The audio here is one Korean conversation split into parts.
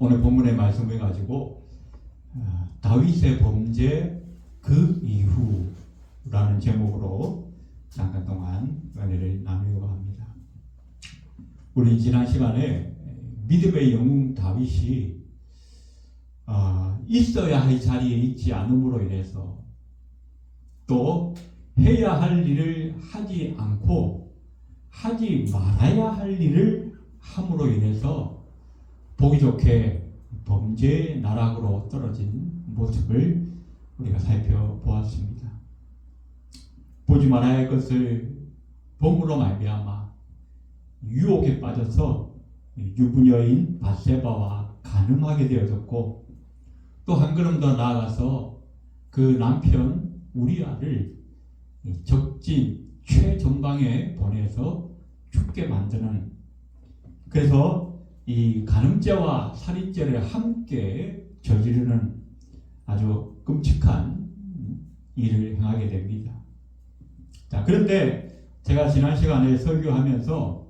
오늘 본문의 말씀을 가지고 다윗의 범죄 그 이후라는 제목으로 잠깐 동안 은혜를 나누려고 합니다. 우리 지난 시간에 믿음의 영웅 다윗이 있어야 할 자리에 있지 않음으로 인해서 또 해야 할 일을 하지 않고 하지 말아야 할 일을 함으로 인해서 보기 좋게 범죄의 나락으로 떨어진 모습을 우리가 살펴보았습니다. 보지 말아야 할 것을 범으로 말미암아 유혹에 빠져서 유부녀인 밧세바와 간음하게 되어졌고, 또 한 걸음 더 나아가서 그 남편 우리아를 적진 최전방에 보내서 죽게 만드는, 그래서 이 간음죄와 살인죄를 함께 저지르는 아주 끔찍한 일을 행하게 됩니다. 자, 그런데 제가 지난 시간에 설교하면서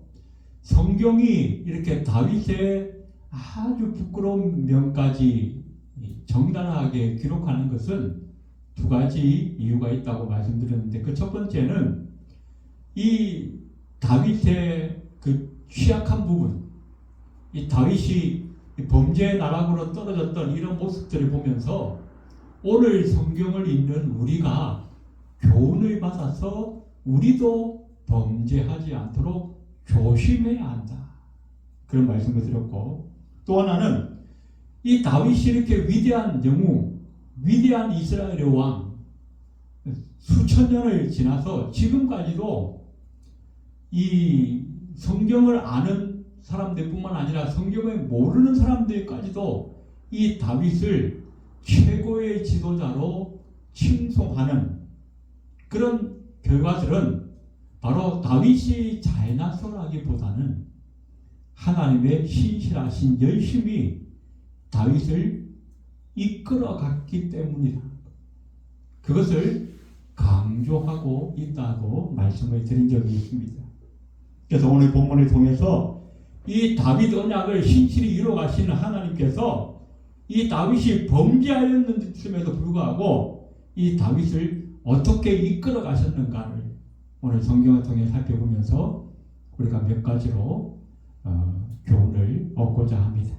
성경이 이렇게 다윗의 아주 부끄러운 면까지 정당하게 기록하는 것은 두 가지 이유가 있다고 말씀드렸는데, 그 첫 번째는 이 다윗의 그 취약한 부분, 이 다윗이 범죄의 나락으로 떨어졌던 이런 모습들을 보면서 오늘 성경을 읽는 우리가 교훈을 받아서 우리도 범죄하지 않도록 조심해야 한다, 그런 말씀을 드렸고, 또 하나는 이 다윗이 이렇게 위대한 영웅, 위대한 이스라엘의 왕, 수천 년을 지나서 지금까지도 이 성경을 아는 사람들뿐만 아니라 성경을 모르는 사람들까지도 이 다윗을 최고의 지도자로 칭송하는 그런 결과들은 바로 다윗이 잘나서라기보다는 하나님의 신실하신 열심이 다윗을 이끌어갔기 때문이다, 그것을 강조하고 있다고 말씀을 드린 적이 있습니다. 그래서 오늘 본문을 통해서 이 다윗 언약을 신실히 이루어가시는 하나님께서 이 다윗이 범죄하였음에도 불구하고 이 다윗을 어떻게 이끌어 가셨는가를 오늘 성경을 통해 살펴보면서 우리가 몇 가지로 교훈을 얻고자 합니다.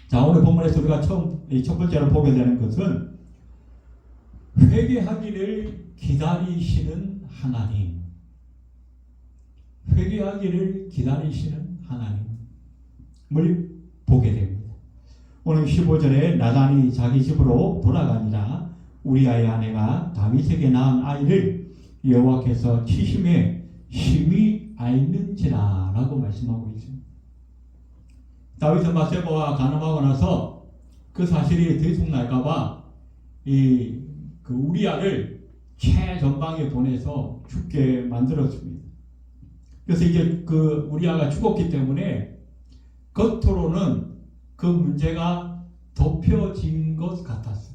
자, 오늘 본문에서 우리가 첫 번째로 보게 되는 것은 회개하기를 기다리시는 하나님. 회개하기를 기다리시는 하나님을 보게 됩니다. 오늘 15절에 나단이 자기 집으로 돌아가니라 우리아의 아내가 다윗에게 낳은 아이를 여호와께서 치심에 심히 앓는지라 라고 말씀하고 있습니다. 다윗은 밧세바와 간음하고 나서 그 사실이 들통날까봐 그 우리아를 최전방에 보내서 죽게 만들었습니다. 그래서 이제 그 우리아가 죽었기 때문에 겉으로는 그 문제가 덮여진 것 같았어요.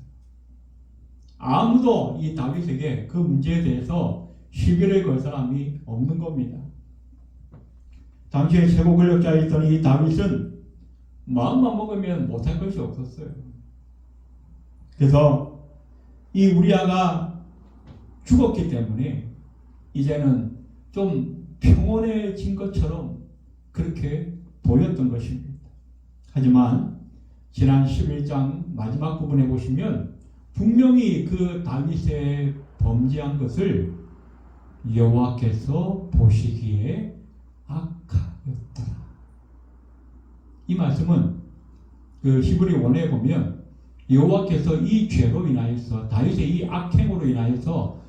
아무도 이 다윗에게 그 문제에 대해서 시비를 걸 사람이 없는 겁니다. 당시에 최고 권력자였던 이 다윗은 마음만 먹으면 못할 것이 없었어요. 그래서 이 우리아가 죽었기 때문에 이제는 좀 평온해진 것처럼 그렇게 보였던 것입니다. 하지만 지난 11장 마지막 부분에 보시면 분명히 그 다윗의 범죄한 것을 여호와께서 보시기에 악하였더라. 이 말씀은 그 히브리 원어에 보면 여호와께서 이 죄로 인하여서 다윗의 이 악행으로 인하여서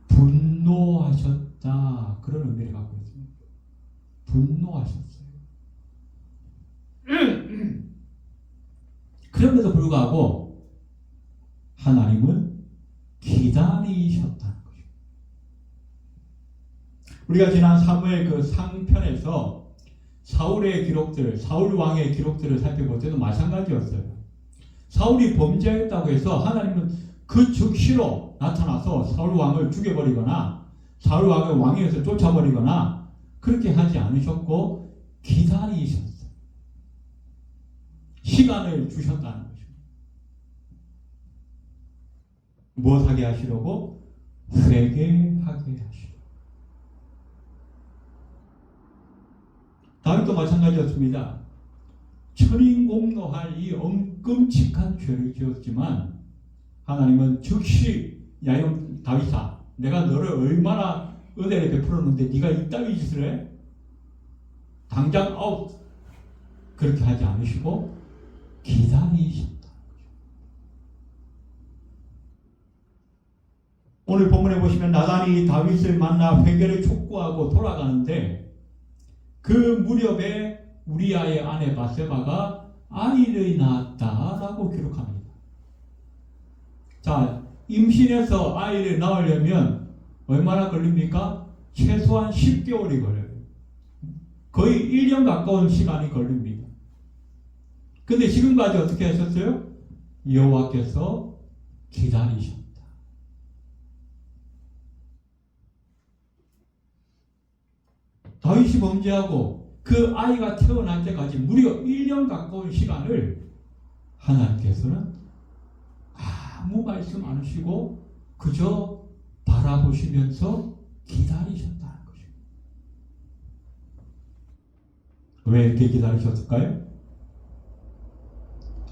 분노하셨다, 그런 의미를 갖고 있습니다. 분노하셨어요. 그럼에도 불구하고 하나님은 기다리셨다는 것입니다. 우리가 지난 사무엘 그 상편에서 사울의 기록들, 사울 왕의 기록들을 살펴볼 때도 마찬가지였어요. 사울이 범죄했다고 해서 하나님은 그 즉시로 나타나서 사울 왕을 죽여버리거나 사울 왕을 왕위에서 쫓아버리거나 그렇게 하지 않으셨고 기다리셨어요. 시간을 주셨다는 것입니다. 무엇하게 하시려고? 회개하게 하시려고. 다윗도 마찬가지였습니다. 천인공노할 이 끔찍한 죄를 지었지만 하나님은 즉시 야형 다윗아, 내가 너를 얼마나 은혜를 베풀었는데 네가 이따위 짓을 해? 당장 아웃! 그렇게 하지 않으시고 기다리신다. 오늘 본문에 보시면 나단이 다윗을 만나 회개를 촉구하고 돌아가는데 그 무렵에 우리아의 아내 바세바가 아이를 낳았다라고 기록합니다. 자, 임신해서 아이를 낳으려면 얼마나 걸립니까? 최소한 10개월이 걸려요. 거의 1년 가까운 시간이 걸립니다. 근데 지금까지 어떻게 하셨어요? 여호와께서 기다리셨다. 다윗이 범죄하고 그 아이가 태어날 때까지 무려 1년 가까운 시간을 하나님께서는 아무 말씀 안 하시고 그저 바라보시면서 기다리셨다는 것입니다. 왜 이렇게 기다리셨을까요?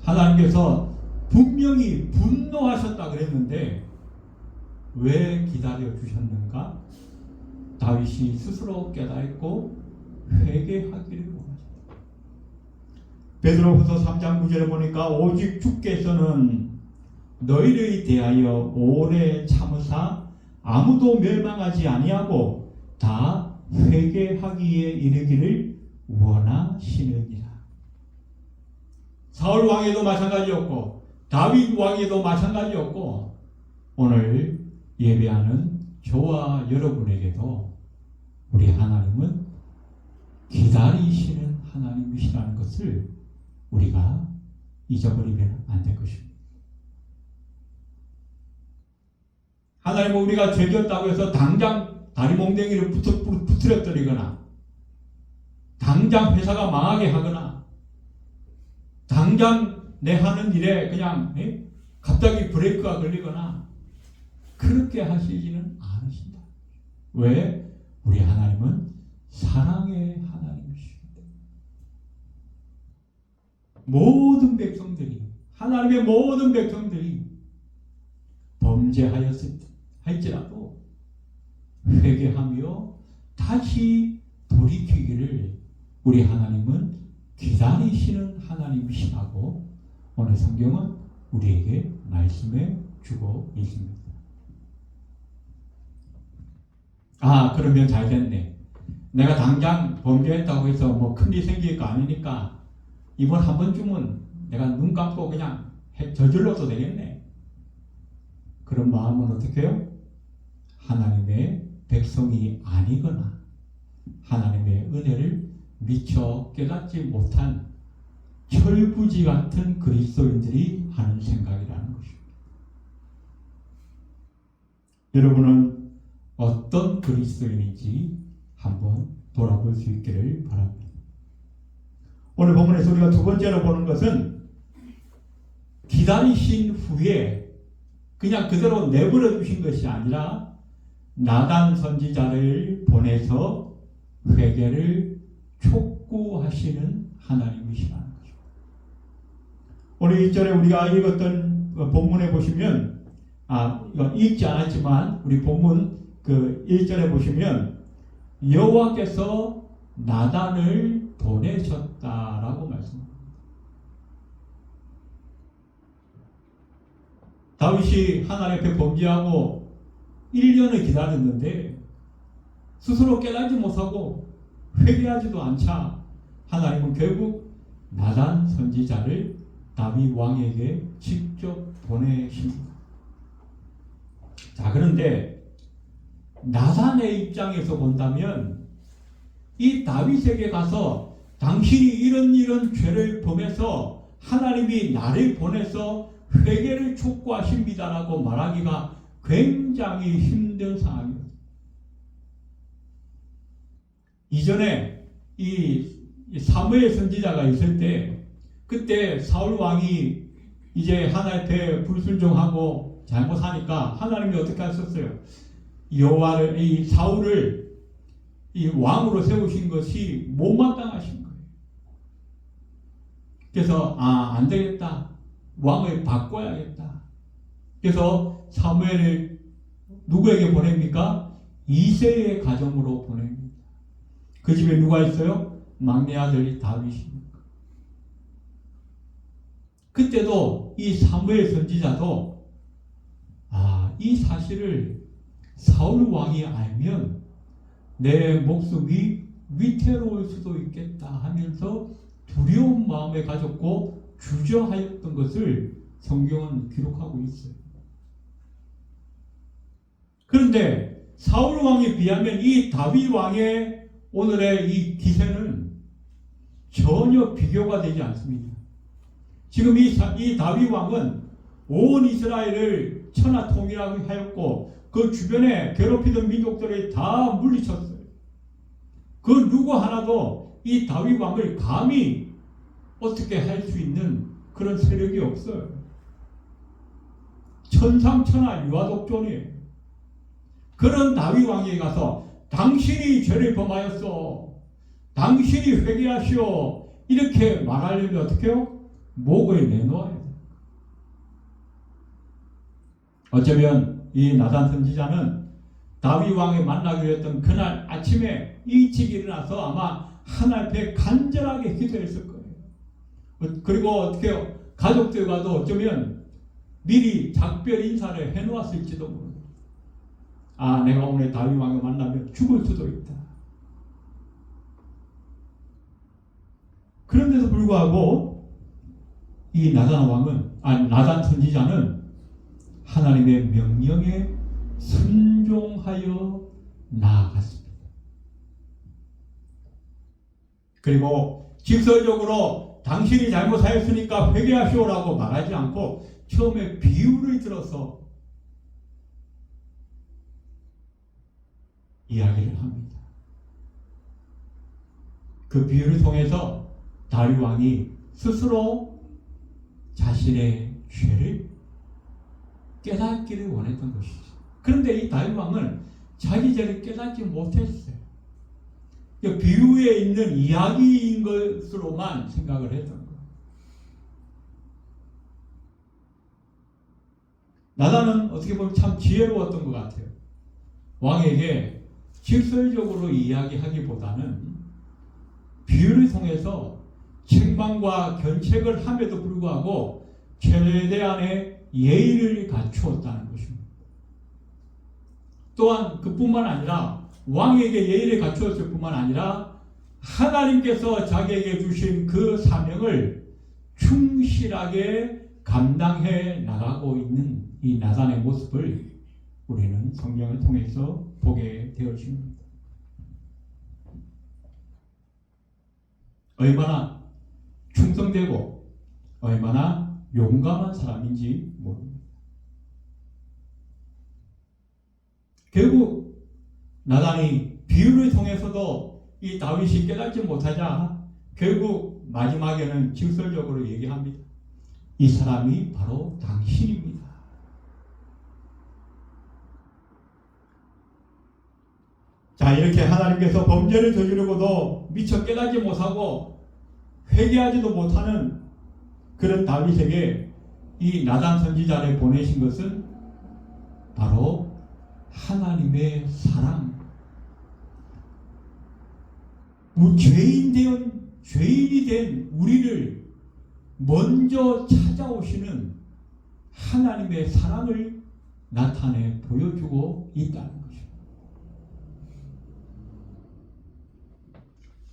하나님께서 분명히 분노하셨다 그랬는데 왜 기다려 주셨는가? 다윗이 스스로 깨닫고 회개하기를 원하셨다. 베드로후서 3장 9절에 보니까 오직 주께서는 너희를 대하여 오래 참으사 아무도 멸망하지 아니하고 다 회개하기에 이르기를 원하시느니라. 사울 왕에도 마찬가지였고 다윗 왕에도 마찬가지였고 오늘 예배하는 저와 여러분에게도 우리 하나님은 기다리시는 하나님이시라는 것을 우리가 잊어버리면 안 될 것입니다. 하나님은 우리가 죄졌다고 해서 당장 다리 몽댕이를 부트려뜨리거나 당장 회사가 망하게 하거나 당장 내 하는 일에 그냥 갑자기 브레이크가 걸리거나 그렇게 하시지는 않으신다. 왜? 우리 하나님은 사랑의 하나님이십니다. 모든 백성들이 하나님의 모든 백성들이 범죄하였을지라도 회개하며 다시 돌이키기를 우리 하나님은 기다리시는 하나님이시라고 오늘 성경은 우리에게 말씀해 주고 있습니다. 아, 그러면 잘 됐네. 내가 당장 범죄했다고 해서 뭐 큰일 생길 거 아니니까 이번 한 번쯤은 내가 눈 감고 그냥 저질러도 되겠네. 그런 마음은 어떻게 해요? 하나님의 백성이 아니거나 하나님의 은혜를 미처 깨닫지 못한 철부지 같은 그리스도인들이 하는 생각이라는 것입니다. 여러분은 어떤 그리스도인인지 한번 돌아볼 수 있기를 바랍니다. 오늘 본문에서 우리가 두 번째로 보는 것은 기다리신 후에 그냥 그대로 내버려 두신 것이 아니라 나단 선지자를 보내서 회개를 촉구하시는 하나님이시라는 것입니다. 오늘 1절에 우리가 읽었던 본문에 보시면 이거 읽지 않았지만 우리 본문 그 1절에 보시면 여호와께서 나단을 보내셨다라고 말씀합니다. 다윗이 하나님 앞에 범죄하고 1년을 기다렸는데 스스로 깨닫지 못하고 회개하지도 않자 하나님은 결국 나단 선지자를 다윗 왕에게 직접 보내십니다. 자, 그런데 나단의 입장에서 본다면 이 다윗에게 가서 당신이 이런 죄를 범해서 하나님이 나를 보내서 회개를 촉구하십니다라고 말하기가 굉장히 힘든 상황입니다. 이전에 이 사무엘 선지자가 있을 때 그때 사울 왕이 이제 하나님 앞에 불순종하고 잘못하니까 하나님이 어떻게 하셨어요? 여호와를 이 사울을 이 왕으로 세우신 것이 못마땅하신 거예요. 그래서 안 되겠다. 왕을 바꿔야겠다. 그래서 사무엘을 누구에게 보냅니까? 이새의 가정으로 보냅니다. 그 집에 누가 있어요? 막내 아들이 다윗입니다. 그때도 이 사무엘 선지자도 이 사실을 사울 왕이 알면 내 목숨이 위태로울 수도 있겠다 하면서 두려운 마음에 가졌고 주저하였던 것을 성경은 기록하고 있어요. 그런데 사울 왕에 비하면 이 다윗 왕의 오늘의 이 기세는 전혀 비교가 되지 않습니다. 지금 이 다윗 왕은 온 이스라엘을 천하 통일하고 하였고 그 주변에 괴롭히던 민족들을 다 물리쳤어요. 그 누구 하나도 이 다윗 왕을 감히 어떻게 할 수 있는 그런 세력이 없어요. 천상천하 유아독존이에요. 그런 다윗 왕에게 가서 당신이 죄를 범하였어. 당신이 회개하시오. 이렇게 말하려면 어떻게 해요? 목을 내놓아야 돼요. 어쩌면 이 나단 선지자는 다윗 왕을 만나기로 했던 그날 아침에 일찍 일어나서 아마 하나님 앞에 간절하게 기도했을 거예요. 그리고 어떻게 해요? 가족들과도 어쩌면 미리 작별 인사를 해놓았을지도 모릅니다. 내가 오늘 다윗 왕을 만나면 죽을 수도 있다. 그런데도 불구하고 이 나단 선지자는 하나님의 명령에 순종하여 나아갔습니다. 그리고 직설적으로 당신이 잘못하였으니까 회개하시오라고 말하지 않고 처음에 비유를 들어서 이야기를 합니다. 그 비유를 통해서 다윗 왕이 스스로 자신의 죄를 깨닫기를 원했던 것이죠. 그런데 이 다윗 왕은 자기 죄를 깨닫지 못했어요. 비유에 있는 이야기인 것으로만 생각을 했던 거예요. 나단은 어떻게 보면 참 지혜로웠던 것 같아요. 왕에게 직설적으로 이야기하기보다는 비유를 통해서 책망과 견책을 함에도 불구하고 최대한의 예의를 갖추었다는 것입니다. 또한 그뿐만 아니라 왕에게 예의를 갖추었을 뿐만 아니라 하나님께서 자기에게 주신 그 사명을 충실하게 감당해 나가고 있는 이 나단의 모습을 우리는 성경을 통해서 보게 되어집니다. 얼마나 충성되고 얼마나 용감한 사람인지 모릅니다. 결국 나단이 비유를 통해서도 이 다윗이 깨닫지 못하자 결국 마지막에는 직설적으로 얘기합니다. 이 사람이 바로 당신입니다. 자, 이렇게 하나님께서 범죄를 저지르고도 미처 깨닫지 못하고 회개하지도 못하는 그런 다윗에게 이 나단 선지자를 보내신 것은 바로 하나님의 사랑, 죄인이 된 우리를 먼저 찾아오시는 하나님의 사랑을 나타내 보여주고 있다는 것입니다.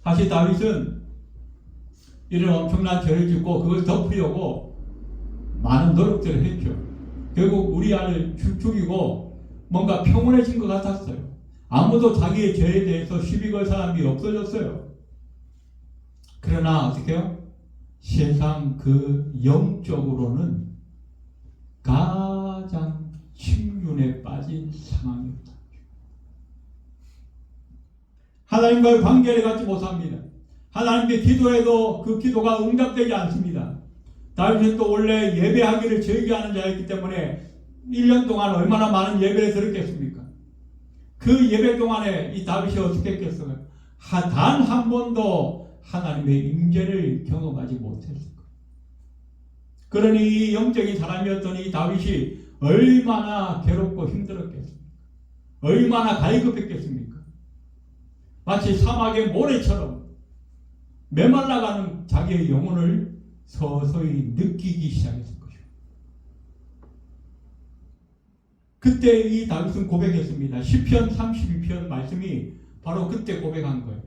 사실 다윗은 이런 엄청난 죄를 짓고 그걸 덮으려고 많은 노력들을 했죠. 결국 우리아를 죽이고 뭔가 평온해진 것 같았어요. 아무도 자기의 죄에 대해서 시비 걸 사람이 없어졌어요. 그러나 어떻게 해요? 세상 그 영적으로는 가장 침륜에 빠진 상황입니다. 하나님과의 관계를 갖지 못합니다. 하나님께 기도해도 그 기도가 응답되지 않습니다. 다윗은 또 원래 예배하기를 즐겨하는 자였기 때문에 1년 동안 얼마나 많은 예배를 드렸겠습니까? 그 예배 동안에 이 다윗이 어떻게 했겠어요? 단 한 번도 하나님의 임재를 경험하지 못했을 거예요. 그러니 이 영적인 사람이었던 이 다윗이 얼마나 괴롭고 힘들었겠습니까? 얼마나 갈급했겠습니까? 마치 사막의 모래처럼 메말라가는 자기의 영혼을 서서히 느끼기 시작했을 것이고, 그때 이 다윗은 고백했습니다. 시편 32편 말씀이 바로 그때 고백한 거예요.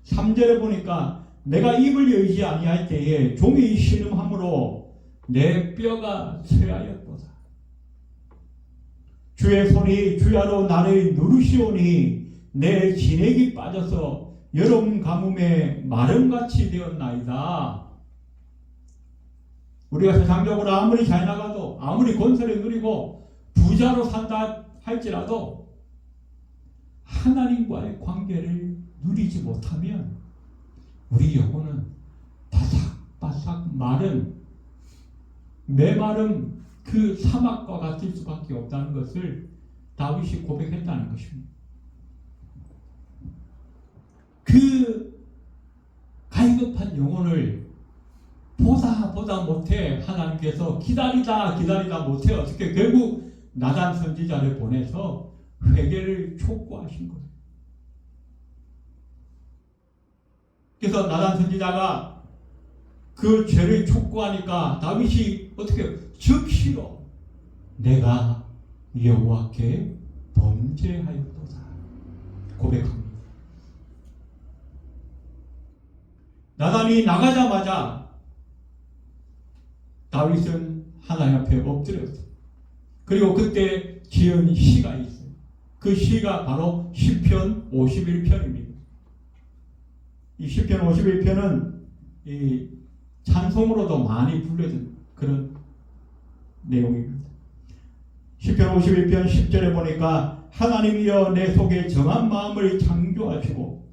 3절에 보니까 내가 입을 열지 아니할 때에 종이 신음함으로 내 뼈가 쇠하였도다. 주의 손이 주야로 나를 누르시오니 내 진액이 빠져서 여름 가뭄에 마름같이 되었나이다. 우리가 세상적으로 아무리 잘 나가도, 아무리 권세를 누리고 부자로 산다 할지라도 하나님과의 관계를 누리지 못하면 우리 영혼은 바삭바삭 마른, 메마른 그 사막과 같을 수밖에 없다는 것을 다윗이 고백했다는 것입니다. 그 갈급한 영혼을 보다 못해 하나님께서 기다리다 못해 어떻게 결국 나단 선지자를 보내서 회개를 촉구하신 거예요. 그래서 나단 선지자가 그 죄를 촉구하니까 다윗이 어떻게 즉시로 내가 여호와께 범죄하였도다 고백합니다. 나단이 나가자마자 다윗은 하나님 앞에 엎드렸어요. 그리고 그때 지은 시가 있어요. 그 시가 바로 시편 51편입니다. 이 시편 51편은 이 찬송으로도 많이 불려진 그런 내용입니다. 시편 51편 10절에 보니까 하나님이여 내 속에 정한 마음을 창조하시고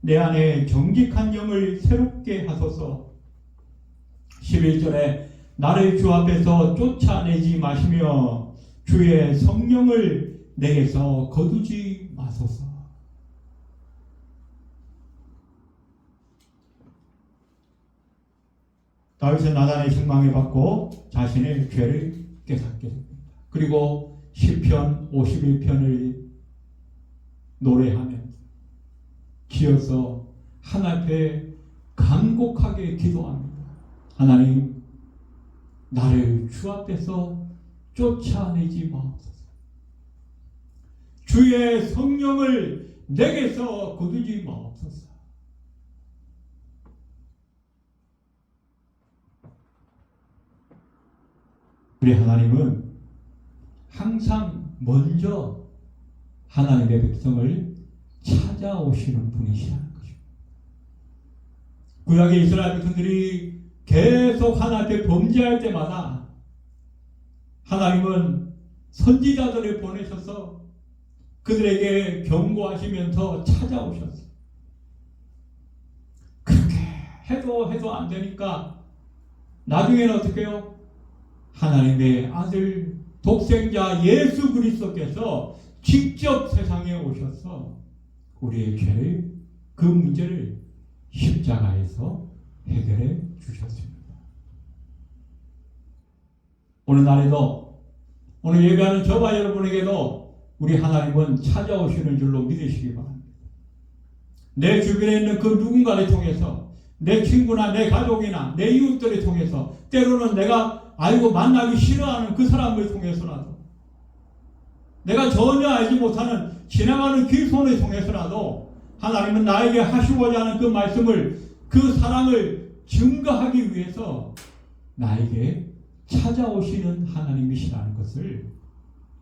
내 안에 정직한 영을 새롭게 하소서. 11절에 나를 주 앞에서 쫓아내지 마시며 주의 성령을 내게서 거두지 마소서. 다윗은 나단의 책망을 받고 자신의 죄를 깨닫게 됩니다. 그리고 시편 51편을 노래하며 기어서 하나님 앞에 간곡하게 기도합니다. 하나님, 나를 주 앞에서 쫓아내지 마옵소서. 주의 성령을 내게서 거두지 마옵소서. 우리 하나님은 항상 먼저 하나님의 백성을 찾아오시는 분이시라는 것입니다. 구약의 이스라엘 백성들이 계속 하나님 앞에 범죄할 때마다 하나님은 선지자들을 보내셔서 그들에게 경고하시면서 찾아오셨어요. 그렇게 해도 안 되니까 나중에는 어떻게 해요? 하나님의 아들 독생자 예수 그리스도께서 직접 세상에 오셔서 우리의 죄를, 그 문제를 십자가에서 해결해 주셨습니다. 오늘 날에도, 오늘 예배하는 저와 여러분에게도 우리 하나님은 찾아오시는 줄로 믿으시기 바랍니다. 내 주변에 있는 그 누군가를 통해서, 내 친구나 내 가족이나 내 이웃들을 통해서, 때로는 내가 알고 만나기 싫어하는 그 사람을 통해서라도, 내가 전혀 알지 못하는 지나가는 길손을 통해서라도 하나님은 나에게 하시고자 하는 그 말씀을, 그 사랑을 증거하기 위해서 나에게 찾아오시는 하나님이시라는 것을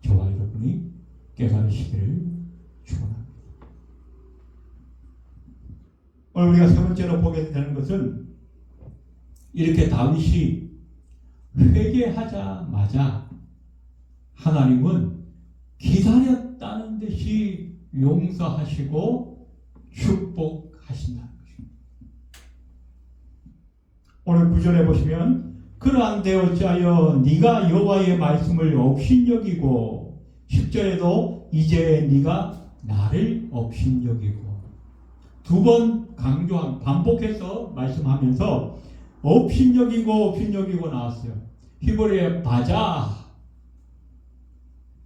저와 여러분이 깨달으시기를 축원합니다. 오늘 우리가 세 번째로 보게 되는 것은, 이렇게 다윗이 회개하자마자 하나님은 기다렸다는 듯이 용서하시고 축복하신다는 것입니다. 오늘 9절에 보시면 그러한데 어찌하여 네가 여호와의 말씀을 업신여기고 10절에도 이제 네가 나를 업신여기고 두 번 반복해서 말씀하면서 업신여기고 나왔어요. 히브리어의 바자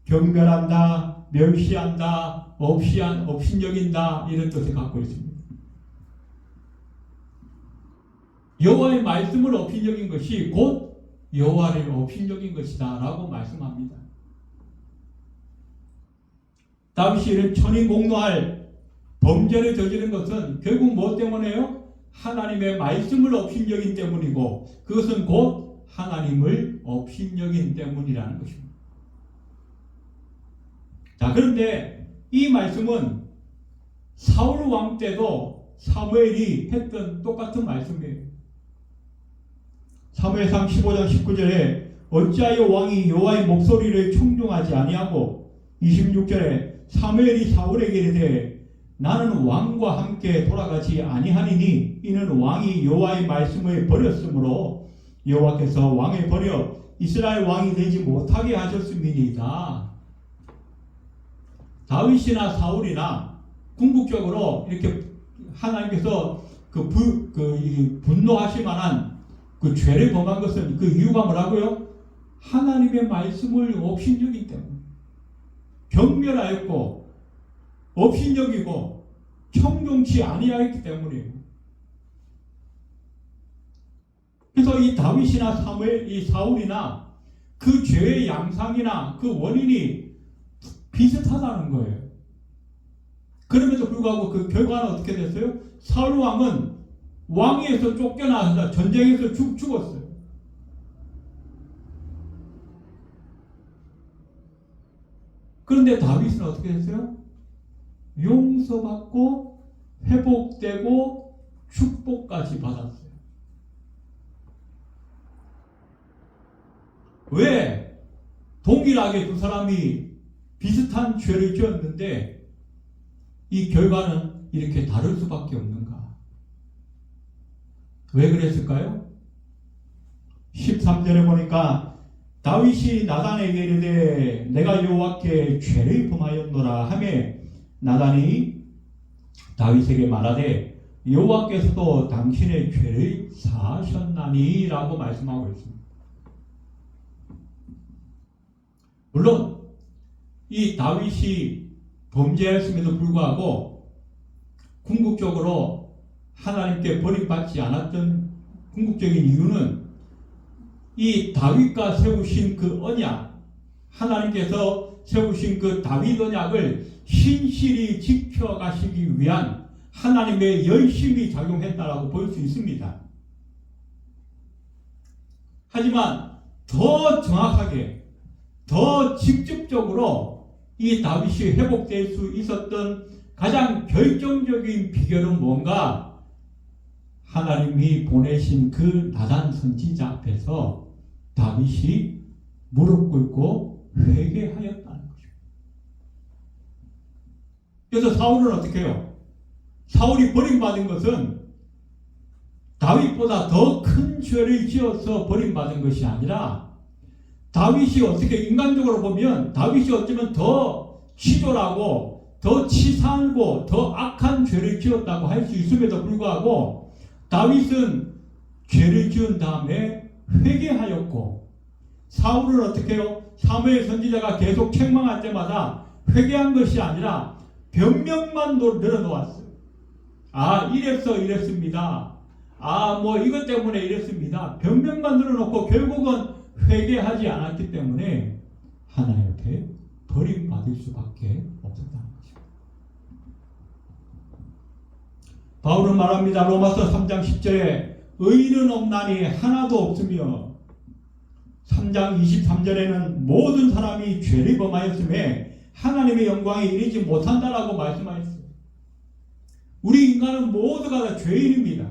경멸한다, 멸시한다, 업신여긴다 이런 뜻을 갖고 있습니다. 여호와의 말씀을 업신여긴 것이 곧 여호와를 업신여긴 것이다 라고 말씀합니다. 다윗이 이런 천인공노할 범죄를 저지른 것은 결국 무엇 때문에요? 하나님의 말씀을 업신여긴 때문이고 그것은 곧 하나님을 업신여긴 때문이라는 것입니다. 자, 그런데 이 말씀은 사울 왕 때도 사무엘이 했던 똑같은 말씀이에요. 사무엘상 15장 19절에 어찌하여 왕이 여호와의 목소리를 청종하지 아니하고 26절에 사무엘이 사울에게 이르되 나는 왕과 함께 돌아가지 아니하니니 이는 왕이 여호와의 말씀을 버렸으므로 여호와께서 왕을 버려 이스라엘 왕이 되지 못하게 하셨음이니이다. 다윗이나 사울이나 궁극적으로 이렇게 하나님께서 분노하실 만한 그 죄를 범한 것은 그 이유가 뭐라고요? 하나님의 말씀을 업신여기기 때문에 경멸하였고 업신여기고 청종치 아니하였기 때문이에요. 그래서 이 다윗이나 이 사울이나 그 죄의 양상이나 그 원인이 비슷하다는 거예요. 그럼에도 불구하고 그 결과는 어떻게 됐어요? 사울 왕은 왕위에서 쫓겨나서 전쟁에서 죽었어요. 그런데 다윗은 어떻게 됐어요? 용서받고 회복되고 축복까지 받았어요. 왜 동일하게 두 사람이 비슷한 죄를 지었는데 이 결과는 이렇게 다를 수밖에 없는가? 왜 그랬을까요? 13절에 보니까 다윗이 나단에게 이르되 내가 여호와께 죄를 범하였노라 하매 나단이 다윗에게 말하되 여호와께서도 당신의 죄를 사하셨나니 라고 말씀하고 있습니다. 물론 이 다윗이 범죄했음에도 불구하고 궁극적으로 하나님께 버림받지 않았던 궁극적인 이유는 이 다윗과 세우신 그 언약, 하나님께서 세우신 그 다윗 언약을 신실히 지켜가시기 위한 하나님의 열심이 작용했다라고 볼 수 있습니다. 하지만 더 정확하게, 더 직접적으로 이 다윗이 회복될 수 있었던 가장 결정적인 비결은 뭔가? 하나님이 보내신 그 나단 선지자 앞에서 다윗이 무릎 꿇고 회개하였다는 것입니다. 그래서 사울은 어떻게 해요? 사울이 버림받은 것은 다윗보다 더 큰 죄를 지어서 버림받은 것이 아니라 다윗이 어떻게 인간적으로 보면 다윗이 어쩌면 더 치졸하고 더 치사하고 더 악한 죄를 지었다고 할 수 있음에도 불구하고 다윗은 죄를 지은 다음에 회개하였고 사울은 어떻게 해요? 사무엘 선지자가 계속 책망할 때마다 회개한 것이 아니라 변명만 늘어놓았어요. 아, 이랬습니다. 아, 뭐 이것 때문에 이랬습니다. 변명만 늘어놓고 결국은 회개하지 않았기 때문에 하나님 앞에 버림받을 수밖에 없었다는 것입니다. 바울은 말합니다. 로마서 3장 10절에 의인은 없나니 하나도 없으며 3장 23절에는 모든 사람이 죄를 범하였음에 하나님의 영광에 이르지 못한다라고 말씀하셨어요. 우리 인간은 모두가 다 죄인입니다.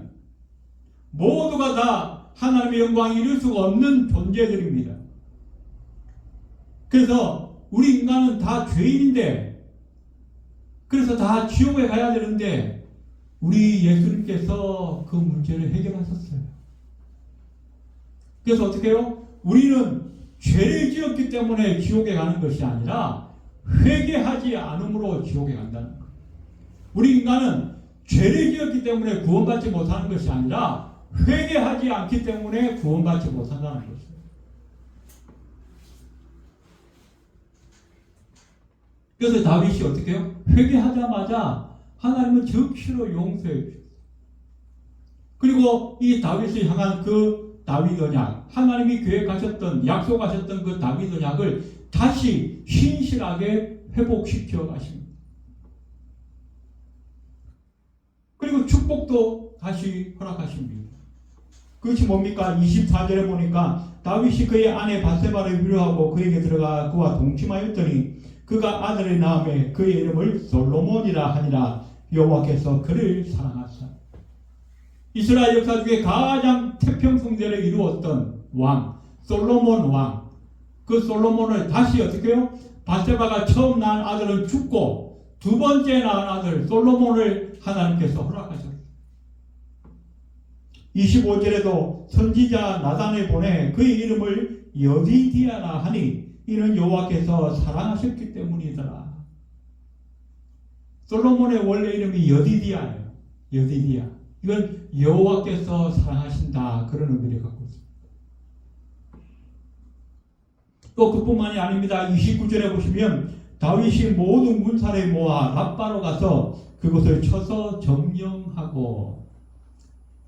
모두가 다 하나님의 영광에 이룰 수가 없는 존재들입니다. 그래서 우리 인간은 다 죄인인데 그래서 다 지옥에 가야 되는데 우리 예수님께서 그 문제를 해결하셨어요. 그래서 어떻게 해요? 우리는 죄를 지었기 때문에 지옥에 가는 것이 아니라 회개하지 않음으로 지옥에 간다는 거예요. 우리 인간은 죄를 지었기 때문에 구원받지 못하는 것이 아니라 회개하지 않기 때문에 구원받지 못한다는 것이에요. 그래서 다윗이 어떻게 해요? 회개하자마자 하나님은 즉시로 용서해 주셨어요. 그리고 이 다윗을 향한 그 다윗 언약, 하나님이 계획하셨던, 약속하셨던 그 다윗 언약을 다시 신실하게 회복시켜 가십니다. 그리고 축복도 다시 허락하십니다. 그것이 뭡니까? 24절에 보니까 다윗이 그의 아내 바세바를 위로하고 그에게 들어가 그와 동침하였더니 그가 아들을 낳음에 그의 이름을 솔로몬이라 하니라. 여호와께서 그를 사랑하사. 이스라엘 역사 중에 가장 태평성대를 이루었던 왕, 솔로몬 왕. 그 솔로몬을 다시 어떻게 해요? 바세바가 처음 낳은 아들은 죽고 두 번째 낳은 아들 솔로몬을 하나님께서 허락하셨어요. 25절에도 선지자 나단을 보내 그의 이름을 여디디아라 하니 이는 여호와께서 사랑하셨기 때문이더라. 솔로몬의 원래 이름이 여디디아예요. 여디디아. 이건 여호와께서 사랑하신다, 그런 의미를 갖고 있습니다. 또 그뿐만이 아닙니다. 29절에 보시면 다윗이 모든 군사를 모아 랍바로 가서 그곳을 쳐서 점령하고,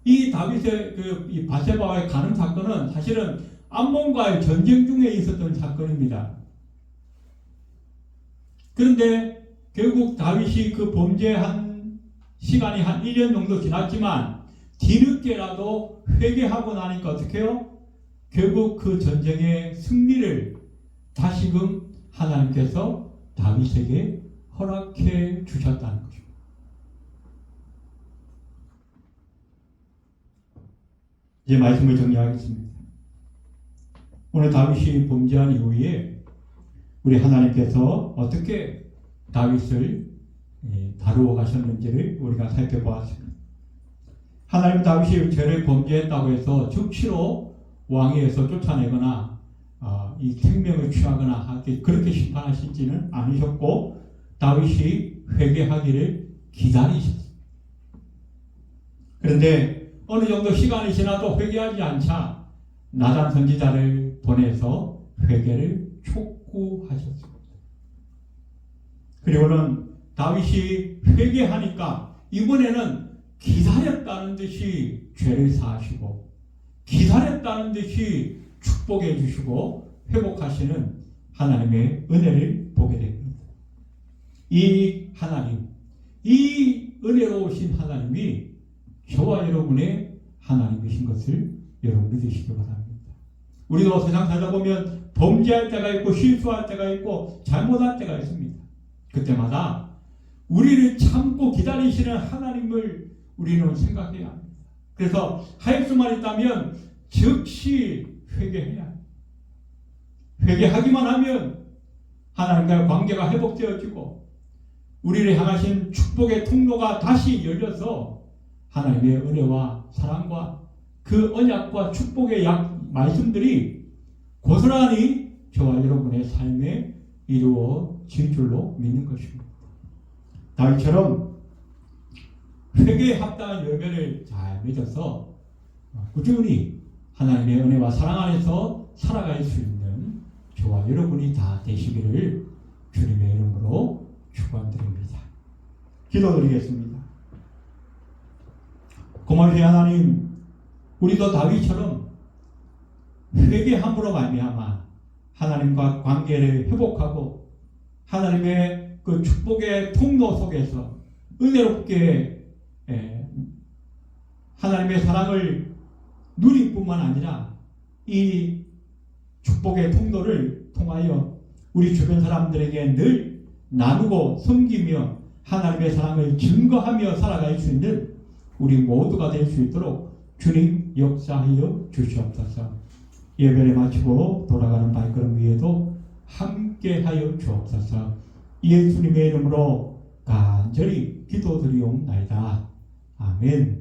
이 다윗의 이 바세바와의 가는 사건은 사실은 암몬과의 전쟁 중에 있었던 사건입니다. 그런데 결국 다윗이 그 범죄한 시간이 한 1년 정도 지났지만 뒤늦게라도 회개하고 나니까 어떻게 해요? 결국 그 전쟁의 승리를 다시금 하나님께서 다윗에게 허락해 주셨다는 것입니다. 이제 말씀을 정리하겠습니다. 오늘 다윗이 범죄한 이후에 우리 하나님께서 어떻게 다윗을 다루어 가셨는지를 우리가 살펴보았습니다. 하나님 다윗이 죄를 범죄했다고 해서 즉시로 왕위에서 쫓아내거나 이 생명을 취하거나 그렇게 심판하시지는 않으셨고 다윗이 회개하기를 기다리셨습니다. 그런데 어느 정도 시간이 지나도 회개하지 않자 나단 선지자를 보내서 회개를 촉구하셨습니다. 그리고는 다윗이 회개하니까 이번에는 기다렸다는 듯이 죄를 사하시고 기다렸다는 듯이 축복해 주시고 회복하시는 하나님의 은혜를 보게 됩니다. 이 하나님, 이 은혜로우신 하나님이 저와 여러분의 하나님이신 것을 여러분 믿으시기 바랍니다. 우리도 세상 살다 보면 범죄할 때가 있고 실수할 때가 있고 잘못할 때가 있습니다. 그때마다 우리를 참고 기다리시는 하나님을 우리는 생각해야 합니다. 그래서 할 수만 있다면 즉시 회개해야 합니다. 회개하기만 하면 하나님과의 관계가 회복되어지고 우리를 향하신 축복의 통로가 다시 열려서 하나님의 은혜와 사랑과 그 언약과 축복의 말씀들이 고스란히 저와 여러분의 삶에 이루어질 줄로 믿는 것입니다. 다윗처럼 회개에 합당한 열매를 잘 맺어서 꾸준히 하나님의 은혜와 사랑 안에서 살아갈 수 있는 저와 여러분이 다 되시기를 주님의 이름으로 축원드립니다. 기도드리겠습니다. 고마우신 하나님, 우리도 다윗처럼 회개함으로 말미암아 하나님과 관계를 회복하고 하나님의 그 축복의 통로 속에서 은혜롭게 하나님의 사랑을 누릴 뿐만 아니라 이 축복의 통로를 통하여 우리 주변 사람들에게 늘 나누고 섬기며 하나님의 사랑을 증거하며 살아갈 수 있는 우리 모두가 될 수 있도록 주님 역사하여 주시옵소서. 예배를 마치고 돌아가는 발걸음 위에도 함께하여 주옵소서. 예수님의 이름으로 간절히 기도드리옵나이다. 아멘.